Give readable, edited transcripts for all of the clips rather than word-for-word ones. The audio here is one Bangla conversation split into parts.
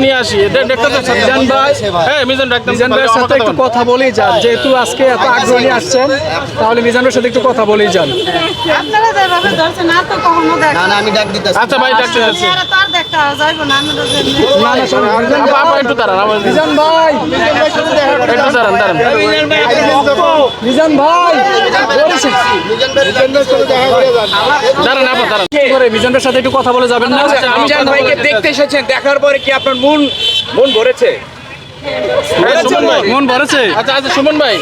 নিয়ে আসি মিজান ভাই, হ্যাঁ মিজান মিজান ভাইয়ের সাথে একটু কথা বলেই যান, যেহেতু আজকে এত আগ্রহ নিয়ে আসছেন, তাহলে মিজানের সাথে একটু কথা বলেই যান। আপনারা যেভাবে ধরছেন না তো কখনো দেখেন না আমি ডাক দিতেছি। আচ্ছা ভাই ডাকতে যাচ্ছি। এরা তো আর দেখতে যাইব না আমরা না না শোনো, আপা একটু দাঁড়ান, মিজান ভাই, একটু দাঁড়ান। মিজান ভাই দাঁড়ান আপা দাঁড়ান। করে মিজানের সাথে একটু কথা বলে যাবেন না? মিজান ভাইকে দেখতে এসেছেন, দেখার পরে কি আপনার মন ভরেছে? হ্যাঁ, সুমন ভাই মন ভরেছে? আচ্ছা সুমন ভাই,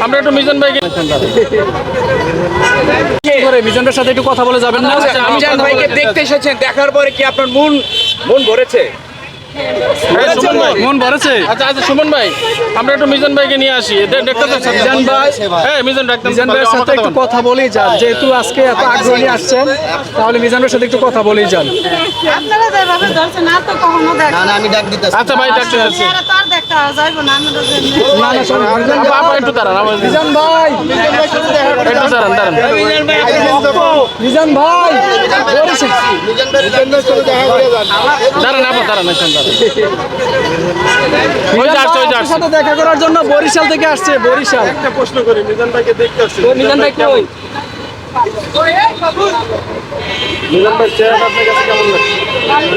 আমরা একটু মিজান ভাইকে করে মিজানের সাথে একটু কথা বলে যাবেন না? মিজান ভাইকে দেখতে এসেছেন, দেখার পরে কি আপনার মন ভরেছে? হ্যাঁ, সুমন ভাই মন ভরেছে? আচ্ছা সুমন ভাই, আমরা একটু মিজান ভাইকে নিয়ে আসি। মিজান ভাই, হ্যাঁ মিজান মিজান ভাইয়ের সাথে একটু কথা বলেই যান, যেহেতু আজকে এত আগ্রহ নিয়ে আসছেন, তাহলে মিজানের সাথে একটু কথা বলেই যান। আপনারা যেভাবে ধরছেন না তো কখনো দেখেন না আমি ডাক দিতেছি। আচ্ছা ভাই ডাকতে যাচ্ছি। এরা তো আর দেখতে যাইব না আমরা না না শোনো, আপা একটু দাঁড়ান, মিজান ভাই, একটু দাঁড়ান। মিজান ভাই দাঁড়ান আপা দাঁড়ান, একদম দাঁড়ান। আপনার সাথে দেখা করার জন্য বরিশাল থেকে আসছে। বরিশাল। একটা প্রশ্ন করি, মিজান ভাইকে দেখতে আসছি। মিজান ভাই কই? মিজান ভাই চেহারা আপনার কাছে কেমন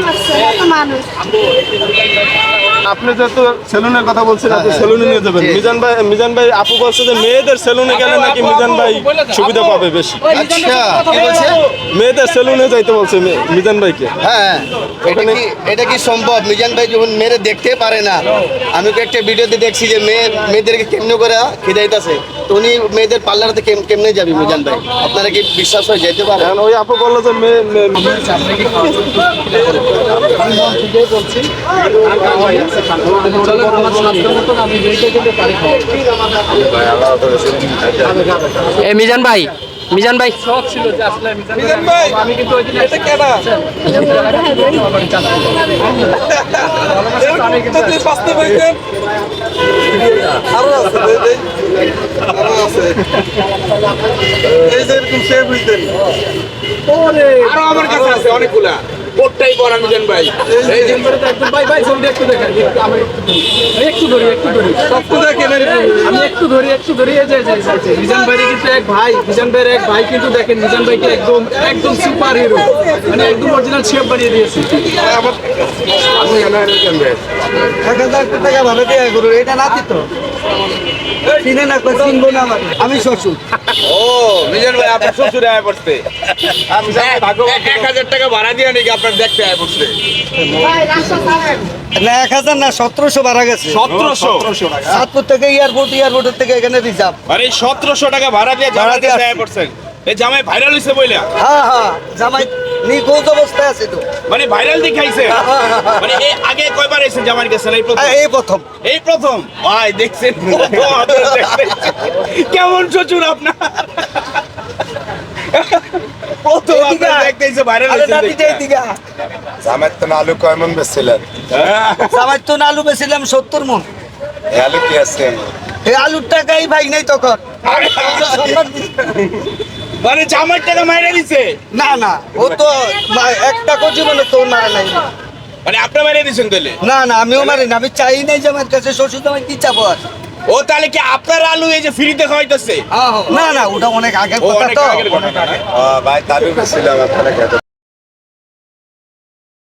লাগছে? মানুষ আপনি যেহেতু সেলুনের কথা বলছেন, আপনি সেলুনে নিয়ে যাবেন। মিজান ভাই আপু বলছে যে মেয়েদের সেলুনে গেলে নাকি মিজান ভাই সুবিধা পাবে বেশি। আচ্ছা কি বলছে? মেয়েদের সেলুনে যাইতে বলছে মিজান ভাইকে। হ্যাঁ এটা কি সম্ভব? মিজান ভাই যখন মেয়েদের দেখতে পারে না, আমি তো একটা ভিডিওতে দেখছি যে মেয়েদেরকে কেমনে করে খিদাইতেছে, তো উনি মেয়েদের পার্লারতে কেমনে যাবি মিজান ভাই? আপনারা কি বিশ্বাস হয়ে যেতে পারে? কারণ ওই আপু বললো যে মিজান ভাই, মিজান ভাই শখ ছিল যে আসলে মিজান ভাই, আমি কিন্তু ওই দিন এটা কেডা আমার কাছে আছে অনেকগুলা। কোটটাই পরা মিজান ভাই। এই দিন করে তো একদম ভাই ভাই ছবিটা একটু দেখেন, আমি একটু ধরি সব তো দেখেন, আমি একটু ধরি এই যে মিজান ভাই কিন্তু এক ভাই, মিজান ভাইয়ের এক ভাই কিন্তু দেখেন, মিজান ভাইকে একদম সুপার হিরো, মানে একদম অরিজিনাল শেপ বানিয়ে দিয়েছে। 1000 টাকা ভালো দিয়ে করুন, এটা নাতি তো চিনে না, চিনবো না আমি শ্বশুর। ও মিজান ভাই আপনার শ্বশুর আয় পড়তে 1000 টাকা ভাড়া দিয়ে নাকি আপনার দেখতে আয় পড়তে? না 1000 না 1700 ভাড়া গেছে। 1700 সাতপুর থেকে এয়ারপোর্টের থেকে এখানে রিজার্ভ। আরে 1700 টাকা ভাড়া দিয়ে জামাই কাছে আয় পড়ছেন। এই জামাই ভাইরাল হইছে বইলা? হ্যাঁ জামাই নিখোঁজ অবস্থায় আছে তো। মানে ভাইরাল দেখাইছে? মানে এই আগে কয়বার এসেছেন জামাইয়ের কাছে? এই প্রথম ভাই দেখছেন কত আদর দেখছেন। কেমন শ্বশুর আপনার? প্রথম আপনার দেখতেইছে ভাইরাল হইছে। জামাই তো আলু কয় মন বেচছিলেন? জামাই তো আলু বেছিলাম 70 মণ। আলু কি আছে? এই আলুর টাকাই ভাই নাই তখন। মানে জামাইয়ের টাকা মাইরা দিছে? না ও তো একটা জীবনে তো মারা নাই। মানে আপনি মাইরা দিছেন তাহলে? না আমিও মারি না, আমি চাই নাই যে আমার কাছে শ্বশুর জামাই কি চাবো আর। ও তাহলে কি আপনার আলু এই যে ফ্রিতে খাওয়াইতেছে? না ওটা অনেক আগের ও কথা অনেক তো। আগের ঘটনা। ভাই আলু বেচছিলাম আপনারা